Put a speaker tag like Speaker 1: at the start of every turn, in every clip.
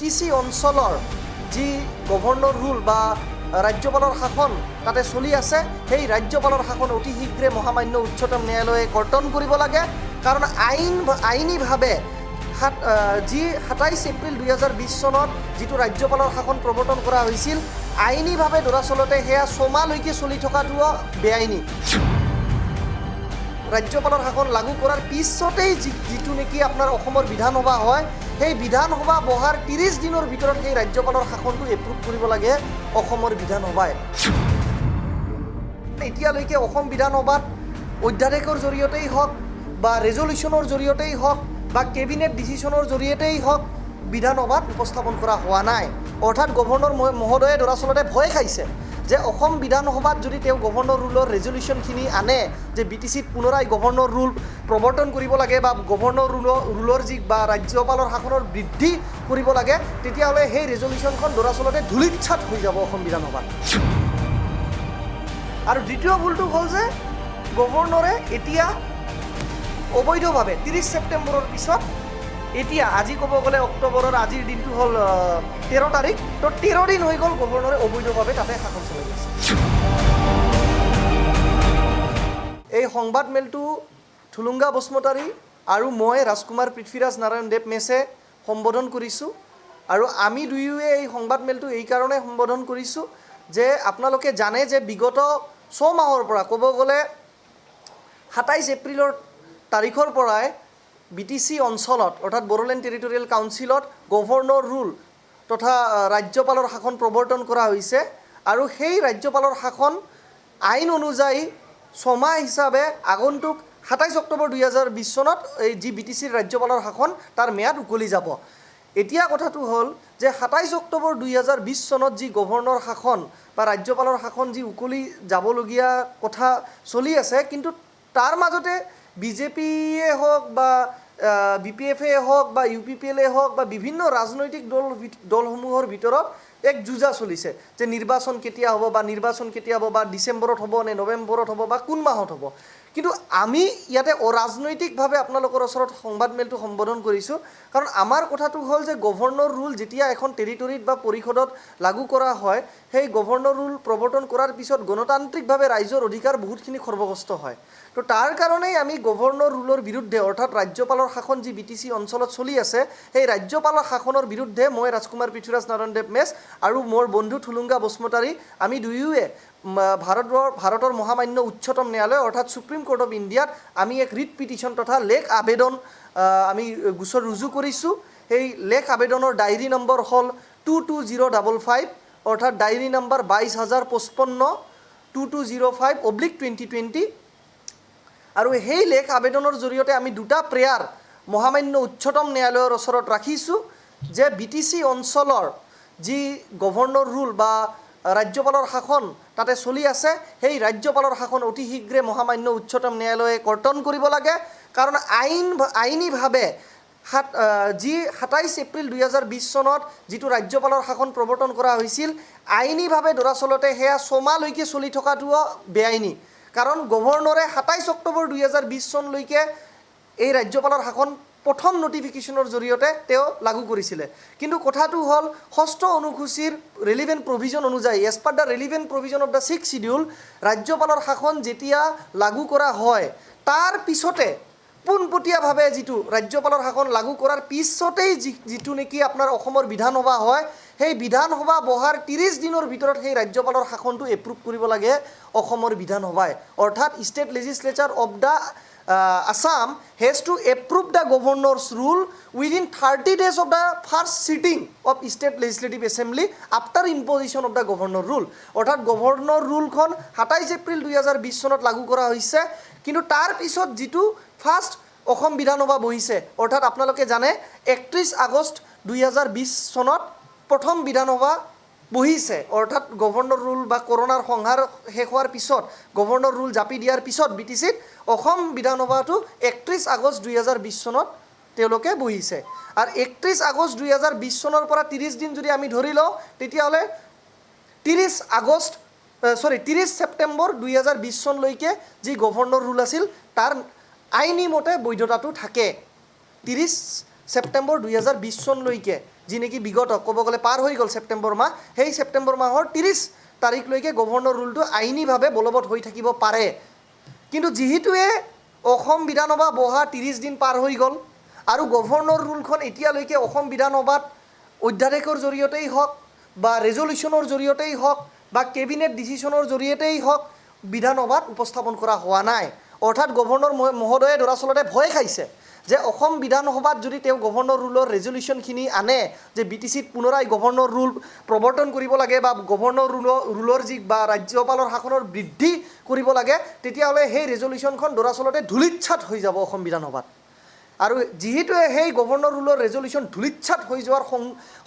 Speaker 1: BTC অঞ্চলৰ যি governor rule বা ৰাজ্যপালৰ শাসন তাতে চলি আছে, সেই ৰাজ্যপালৰ শাসন অতি শীঘ্ৰে মহামান্য উচ্চতম ন্যায়ালয়ে কৰ্তন কৰিব লাগে। কাৰণ আইনীভাৱে যি 27 এপ্ৰিল 2020 চনত যিটো ৰাজ্যপালৰ শাসন প্ৰৱৰ্তন কৰা হৈছিল, আইনীভাৱে দৰাচলতে সেয়া 6 মাহলৈকে চলি থকাটোও বেআইনী। ৰাজ্যপালৰ শাসন লাগু কৰাৰ পিছতেই যিটো নেকি আপোনাৰ অসমৰ বিধানসভা হয়, সেই বিধানসভা বহাৰ 30 দিনৰ ভিতৰত সেই ৰাজ্যপালৰ শাসনটো এপ্ৰুভ কৰিব লাগে অসমৰ বিধানসভাই। এতিয়ালৈকে অসম বিধানসভাত অধ্যাদেশৰ জৰিয়তেই হওক বা ৰেজলিউশ্যনৰ জৰিয়তেই হওক বা কেবিনেট ডিচিশ্যনৰ জৰিয়তেই হওক বিধানসভাত উপস্থাপন কৰা হোৱা নাই। অৰ্থাৎ গভৰ্ণৰ মহোদয়ে দৰাচলতে ভয় খাইছে যে অসম বিধানসভাত যদি তেওঁ গভৰ্ণৰ ৰুলৰ ৰেজলিউশ্যনখিনি আনে যে বিটিচিত পুনৰাই গভৰ্ণৰ ৰুল প্ৰৱৰ্তন কৰিব লাগে বা গভৰ্ণৰ ৰুলৰ যি বা ৰাজ্যপালৰ শাসনৰ বৃদ্ধি কৰিব লাগে, তেতিয়াহ'লে সেই ৰেজলিউশ্যনখন দৰাচলতে ধূলিচ্ছাত হৈ যাব অসম বিধানসভাত। আৰু দ্বিতীয় ভুলটো হ'ল যে গভৰ্ণৰে এতিয়া অবৈধভাৱে 30 ছেপ্টেম্বৰৰ পিছত এতিয়া আজি ক'ব গ'লে অক্টোবৰৰ আজিৰ দিনটো হ'ল 13 তাৰিখ, তো 13 দিন হৈ গ'ল গভৰ্ণৰে অবৈধভাৱে তাতে শাসন চলাই আছে। এই সংবাদ মেলটো থুলুংগা বসুমতাৰী আৰু মই ৰাজকুমাৰ পৃথ্বীৰাজ নাৰায়ণ দেৱ মেছে সম্বোধন কৰিছোঁ। আৰু আমি দুয়োৱে এই সংবাদ মেলটো এই কাৰণে সম্বোধন কৰিছোঁ যে আপোনালোকে জানে যে বিগত 6 মাহৰ পৰা ক'ব গ'লে 27 এপ্ৰিলৰ তাৰিখৰ পৰাই বিটিচি অঞ্চলত অৰ্থাৎ বড়োলেণ্ড টেৰিটৰিয়েল কাউন্সিলত গভৰ্ণৰ ৰুল তথা ৰাজ্যপালৰ শাসন প্ৰৱৰ্তন কৰা হৈছে। আৰু সেই ৰাজ্যপালৰ শাসন আইন অনুযায়ী 6 মাহ হিচাপে আগন্তুক 27 অক্টোবৰ 2020 চনত এই যি বিটিচিৰ ৰাজ্যপালৰ শাসন তাৰ ম্যাদ উকলি যাব। এতিয়া কথাটো হ'ল যে 27 অক্টোবৰ 2020 চনত যি গভৰ্ণৰ শাসন বা ৰাজ্যপালৰ শাসন যি উকলি যাবলগীয়া কথা চলি আছে, কিন্তু তাৰ মাজতে বিজেপিয়ে হওক বা BPF-এ হওক বা UPPL-এ হওক বা বিভিন্ন ৰাজনৈতিক দলসমূহৰ ভিতৰত এক যুঁজা চলিছে যে নিৰ্বাচন কেতিয়া হ'ব বা নিৰ্বাচন কেতিয়া হ'ব বা ডিচেম্বৰত হ'ব নে নৱেম্বৰত হ'ব বা কোন মাহত হ'ব। কিন্তু আমি ইয়াতে অৰাজনৈতিকভাৱে আপোনালোকৰ ওচৰত সংবাদ মেলটো সম্বোধন কৰিছোঁ, কাৰণ আমাৰ কথাটো হ'ল যে গভৰ্ণৰ ৰুল যেতিয়া এখন টেৰিটৰিত বা পৰিষদত লাগু কৰা হয়, সেই গভৰ্ণৰ ৰুল প্ৰৱৰ্তন কৰাৰ পিছত গণতান্ত্ৰিকভাৱে ৰাইজৰ অধিকাৰ বহুতখিনি খৰ্বগ্ৰস্ত হয়। তো তাৰ কাৰণেই আমি গভৰ্ণৰ ৰুলৰ বিৰুদ্ধে অৰ্থাৎ ৰাজ্যপালৰ শাসন যি বিটিচি অঞ্চলত চলি আছে, সেই ৰাজ্যপালৰ শাসনৰ বিৰুদ্ধে মই ৰাজকুমাৰ পৃথ্বীৰাজ নাৰায়ণ দেৱ মেছ আৰু মোৰ বন্ধু থুলুংগা বসুমতাৰী আমি দুয়োৱে ভাৰতৰ মহামান্য উচ্চতম ন্যায়ালয় অৰ্থাৎ সুপ্ৰিম কোৰ্ট অফ ইণ্ডিয়াত আমি এক ৰিট পিটিশ্যন তথা লেখ আবেদন আমি গোচৰ ৰুজু কৰিছোঁ। সেই লেখ আবেদনৰ ডায়েৰী নম্বৰ হ'ল 22055 অৰ্থাৎ ডায়েৰী নম্বৰ 22055 2205/2020। আৰু সেই লেখ আবেদনৰ জৰিয়তে আমি দুটা প্ৰেয়াৰ মহামান্য উচ্চতম ন্যায়ালয়ৰ ওচৰত ৰাখিছোঁ যে বিটিচি অঞ্চলৰ যি গভৰ্ণৰ ৰুল বা ৰাজ্যপালৰ শাসন তাতে চলি আছে, সেই ৰাজ্যপালৰ শাসন অতি শীঘ্ৰে মহামান্য উচ্চতম ন্যায়ালয়ে কৰ্তন কৰিব লাগে। কাৰণ আইনীভাৱে যি 27 এপ্ৰিল 2020 চনত যিটো ৰাজ্যপালৰ শাসন প্ৰৱৰ্তন কৰা হৈছিল, আইনীভাৱে দৰাচলতে সেয়া 6 মাহলৈকে চলি থকাটোও বেআইনী। কাৰণ গভৰ্ণৰে 27 অক্টোবৰ 2020 চনলৈকে এই ৰাজ্যপালৰ শাসন প্ৰথম নটিফিকেশ্যনৰ জৰিয়তে তেওঁ লাগু কৰিছিলে। কিন্তু কথাটো হ'ল 6ষ্ঠ অনুসূচীৰ ৰেলিভেণ্ট প্ৰভিজন অনুযায়ী as per the relevant provision of the 6th schedule ৰাজ্যপালৰ শাসন যেতিয়া লাগু কৰা হয়, তাৰ পিছতে পোনপটীয়াভাৱে যিটো ৰাজ্যপালৰ শাসন লাগু কৰাৰ পিছতেই যিটো নেকি আপোনাৰ অসমৰ বিধানসভা হয়, সেই বিধানসভা বহাৰ 30 দিনৰ ভিতৰত সেই ৰাজ্যপালৰ শাসনটো এপ্ৰুভ কৰিব লাগে অসমৰ বিধানসভাই। অৰ্থাৎ state legislature of the Assam has to approve the governor's rule within 30 days of the first sitting of State Legislative Assembly after imposition of the governor rule. অৰ্থাৎ গভৰ্ণৰ ৰুলখন 27 এপ্ৰিল 2020 চনত লাগু কৰা হৈছে, কিন্তু তাৰ পিছত যিটো ফাৰ্ষ্ট অসম বিধানসভা বহিছে, অৰ্থাৎ আপোনালোকে জানে 31 আগষ্ট 2020 চনত প্ৰথম বিধানসভা বহিছে। অৰ্থাৎ গভৰ্ণৰ ৰুল বা কৰোণাৰ সংহাৰ শেষ হোৱাৰ পিছত গভৰ্ণৰ ৰুল জাপি দিয়াৰ পিছত বিটিচিত অসম বিধানসভাটো 31 আগষ্ট 2020 চনত তেওঁলোকে বহিছে। আৰু 31 আগষ্ট 2020 চনৰ পৰা 30 দিন যদি আমি ধৰি লওঁ, তেতিয়াহ'লে 30 ছেপ্টেম্বৰ 2020 চনলৈকে যি গভৰ্ণৰ ৰুল আছিল তাৰ আইনী মতে বৈধতাটো থাকে। 30 ছেপ্টেম্বৰ 2020 চনলৈকে যি নেকি বিগত ক'ব গ'লে পাৰ হৈ গ'ল ছেপ্টেম্বৰ মাহ, সেই ছেপ্টেম্বৰ মাহৰ 30 তাৰিখলৈকে গভৰ্ণৰ ৰুলটো আইনীভাৱে বলবৎ হৈ থাকিব পাৰে। কিন্তু যিহেতুৱে অসম বিধানসভা বহা 30 দিন পাৰ হৈ গ'ল আৰু গভৰ্ণৰ ৰুলখন এতিয়ালৈকে অসম বিধানসভাত অধ্যাদেশৰ জৰিয়তেই হওক বা ৰেজলিউশ্যনৰ জৰিয়তেই হওক বা কেবিনেট ডিচিশ্যনৰ জৰিয়তেই হওক বিধানসভাত উপস্থাপন কৰা হোৱা নাই। অৰ্থাৎ গভৰ্ণৰ মহোদয়ে দৰাচলতে ভয় খাইছে যে অসম বিধানসভাত যদি তেওঁ গভৰ্ণৰ ৰুলৰ ৰেজলিউশ্যনখিনি আনে যে BTCত পুনৰাই গভৰ্ণৰ ৰুল প্ৰৱৰ্তন কৰিব লাগে বা গভৰ্ণৰ ৰুলৰ যি বা ৰাজ্যপালৰ শাসনৰ বৃদ্ধি কৰিব লাগে, তেতিয়াহ'লে সেই ৰেজলিউশ্যনখন দৰাচলতে ধূলিচ্ছাত হৈ যাব অসম বিধানসভাত। আৰু যিহেতুৱে সেই গভৰ্ণৰ ৰুলৰ ৰেজলিউশ্যন ধূলিচ্ছাত হৈ যোৱাৰ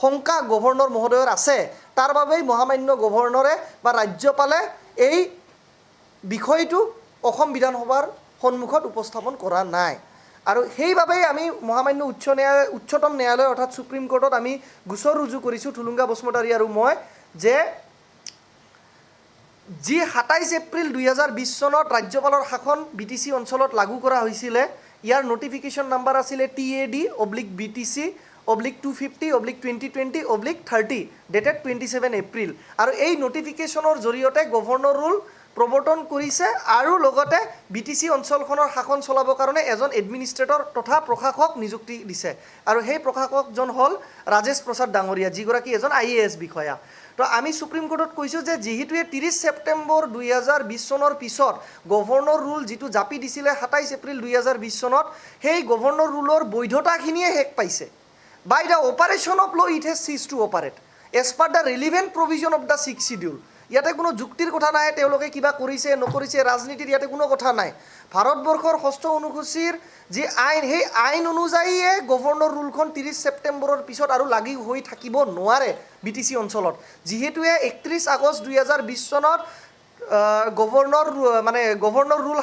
Speaker 1: শংকা গভৰ্ণৰ মহোদয়ৰ আছে, তাৰ বাবেই মহামান্য গভৰ্ণৰে বা ৰাজ্যপালে এই বিষয়টো অসম বিধানসভাৰ সন্মুখত উপস্থাপন কৰা নাই। আৰু সেইবাবেই আমি মহামান্য উচ্চতম ন্যায়ালয় অৰ্থাৎ সুপ্ৰিম কোৰ্টত আমি গোচৰ ৰুজু কৰিছোঁ থুলুংগা বসুমতাৰী আৰু মই, যে যি 27 এপ্ৰিল 2020 চনত ৰাজ্যপালৰ শাসন BTC অঞ্চলত লাগু কৰা হৈছিলে, ইয়াৰ নটিফিকেশ্যন নাম্বাৰ আছিলে TAD/BTC/250/2020/30 ডেটেড 27 এপ্ৰিল। আৰু এই নটিফিকেশ্যনৰ জৰিয়তে গভৰ্ণৰ ৰুল প্ৰৱৰ্তন কৰিছে আৰু লগতে BTC অঞ্চলখনৰ শাসন চলাবৰ কাৰণে এজন এডমিনিষ্ট্ৰেটৰ তথা প্ৰশাসক নিযুক্তি দিছে। আৰু সেই প্ৰশাসকজন হ'ল ৰাজেশ প্ৰসাদ ডাঙৰীয়া, যিগৰাকী এজন IAS বিষয়া। তো আমি সুপ্ৰিম কোৰ্টত কৈছোঁ যে যিহেতুৱে 30 ছেপ্টেম্বৰ 2020 চনৰ পিছত গভৰ্ণৰ ৰুল যিটো জাপি দিছিলে 27 এপ্ৰিল 2020 চনত, সেই গভৰ্ণৰ ৰুলৰ বৈধতাখিনিয়ে শেষ পাইছে। By the operation of law' it has ceased to operate as per the relevant provision of the 6th schedule. ইয়াতে কোনো যুক্তিৰ কথা নাই, তেওঁলোকে কিবা কৰিছে নকৰিছে, ৰাজনীতিৰ ইয়াতে কোনো কথা নাই। ভাৰতবৰ্ষৰ 6ষ্ঠ অনুসূচীৰ যি আইন, সেই আইন অনুযায়ীয়ে গভৰ্ণৰ ৰুলখন 30 ছেপ্টেম্বৰৰ পিছত আৰু লাগু হৈ থাকিব নোৱাৰে BTC অঞ্চলত। যিহেতুৱে 31 আগষ্ট 2020 চনত গভৰ্ণৰ ৰুল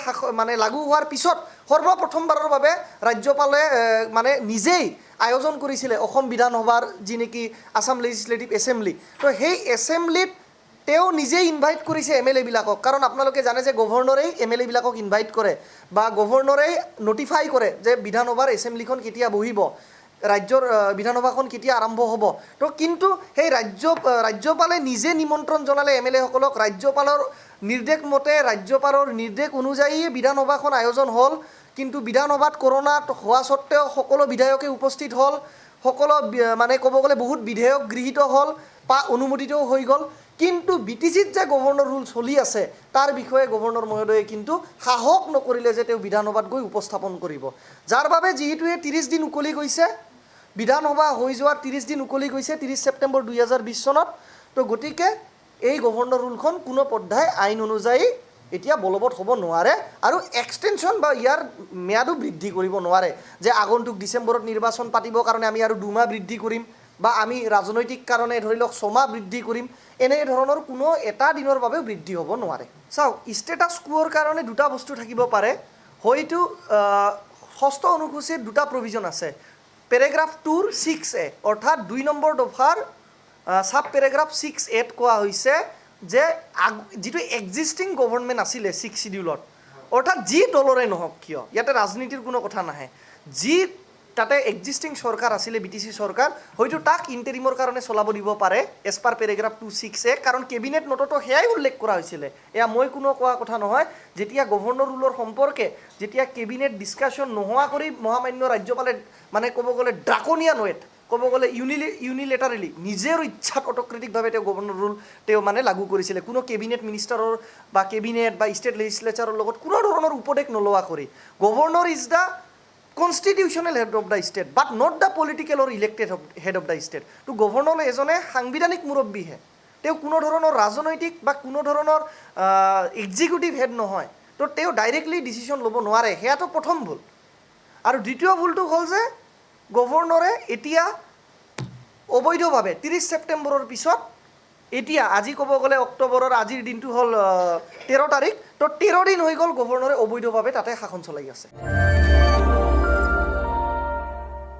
Speaker 1: লাগু হোৱাৰ পিছত সৰ্বপ্ৰথমবাৰৰ বাবে ৰাজ্যপালে নিজেই আয়োজন কৰিছিলে অসম বিধানসভাৰ যি নেকি আছাম লেজিছলেটিভ এছেম্বলি। তো সেই এছেম্বলিত তেওঁ নিজেই ইনভাইট কৰিছে MLA বিলাকক, কাৰণ আপোনালোকে জানে যে গভৰ্ণৰেই MLA বিলাকক ইনভাইট কৰে বা গভৰ্ণৰেই নটিফাই কৰে যে বিধানসভাৰ এছেম্বলিখন কেতিয়া বহিব, ৰাজ্যৰ বিধানসভাখন কেতিয়া আৰম্ভ হ'ব। তো কিন্তু সেই ৰাজ্যপালে নিজে নিমন্ত্ৰণ জনালে MLA সকলক, ৰাজ্যপালৰ নিৰ্দেশ মতে ৰাজ্যপালৰ নিৰ্দেশ অনুযায়ী বিধানসভাখন আয়োজন হ'ল। কিন্তু বিধানসভাত কৰোণাত হোৱা স্বত্তেও সকলো বিধায়কে উপস্থিত হ'ল, সকলো ক'ব গ'লে বহুত বিধেয়ক গৃহীত হ'ল বা অনুমোদিতও হৈ গ'ল। কিন্তু BTCত যে গভৰ্ণৰ ৰুল চলি আছে তাৰ বিষয়ে গভৰ্ণৰ মহোদয়ে কিন্তু সাহস নকৰিলে যে তেওঁ বিধানসভাত গৈ উপস্থাপন কৰিব, যাৰ বাবে যিহেতুৱে 30 দিন উকলি গৈছে, বিধানসভা হৈ যোৱাৰ 30 দিন উকলি গৈছে 30 ছেপ্টেম্বৰ 2020 চনত। তো গতিকে এই গভৰ্ণৰ ৰুলখন কোনো পধ্যায় আইন অনুযায়ী এতিয়া বলবৎ হ'ব নোৱাৰে আৰু এক্সটেনশ্যন বা ইয়াৰ ম্যাদো বৃদ্ধি কৰিব নোৱাৰে, যে আগন্তুক ডিচেম্বৰত নিৰ্বাচন পাতিবৰ কাৰণে আমি আৰু 2 মাহ বৃদ্ধি কৰিম বা আমি ৰাজনৈতিক কাৰণে ধৰি লওক 6 মাহ বৃদ্ধি কৰিম, এনেধৰণৰ কোনো এটা দিনৰ বাবে বৃদ্ধি হ'ব নোৱাৰে। চাওক, ষ্টেটাছ কোৰ কাৰণে দুটা বস্তু থাকিব পাৰে। হয়তো 6ষ্ঠ অনুসূচীৰ দুটা প্ৰভিজন আছে। পেৰেগ্ৰাফ 2ৰ 6A অৰ্থাৎ 2 নম্বৰ দফাৰ সাব পেৰেগ্ৰাফ 6A কোৱা হৈছে যে যিটো এক্সিষ্টিং গভৰ্ণমেণ্ট আছিলে 6th শিডিউলত, অৰ্থাৎ যি দলৰে নহওক কিয়, ইয়াতে ৰাজনীতিৰ কোনো কথা নাহে, যি তাতে এক্সিষ্টিং চৰকাৰ আছিলে BTC চৰকাৰ, হয়তো তাক ইণ্টাৰিমৰ কাৰণে চলাব দিব পাৰে এজ পাৰ পেৰেগ্ৰাফ 2(6)A, কাৰণ কেবিনেট নোটতো সেয়াই উল্লেখ কৰা হৈছিলে। এয়া মই কোনো কোৱা কথা নহয়। যেতিয়া গভৰ্ণৰ ৰুলৰ সম্পৰ্কে যেতিয়া কেবিনেট ডিছকাশ্যন নোহোৱা কৰি মহামান্য ৰাজ্যপালে ক'ব গ'লে ড্ৰাকনিয়ান ৱেত, ক'ব গ'লে ইউনিলেটাৰেলি নিজৰ ইচ্ছাত অট'ক্ৰেটিকভাৱে তেওঁ গভৰ্ণৰ ৰুল লাগু কৰিছিলে, কোনো কেবিনেট মিনিষ্টাৰৰ বা কেবিনেট বা ষ্টেট লেজিছলেচাৰৰ লগত কোনো ধৰণৰ উপদেশ নোলোৱা কৰি। Governor is the constitutional head of the state but not the political or elected head of the state. তো গভৰ্ণৰ এজনে সাংবিধানিক মুৰব্বীহে, তেওঁ কোনো ধৰণৰ ৰাজনৈতিক বা কোনো ধৰণৰ এক্সিকিউটিভ হেড নহয়। তো তেওঁ ডাইৰেক্টলি ডিচিশ্যন ল'ব নোৱাৰে, সেয়াটো প্ৰথম ভুল। আৰু দ্বিতীয় ভুলটো হ'ল যে গভৰ্ণৰে এতিয়া অবৈধভাৱে 30 ছেপ্টেম্বৰৰ পিছত এতিয়া আজি ক'ব গ'লে অক্টোবৰৰ আজিৰ দিনটো হ'ল 13 তাৰিখ, তো 13 দিন হৈ গ'ল গভৰ্ণৰে অবৈধভাৱে তাতে শাসন চলাই আছে।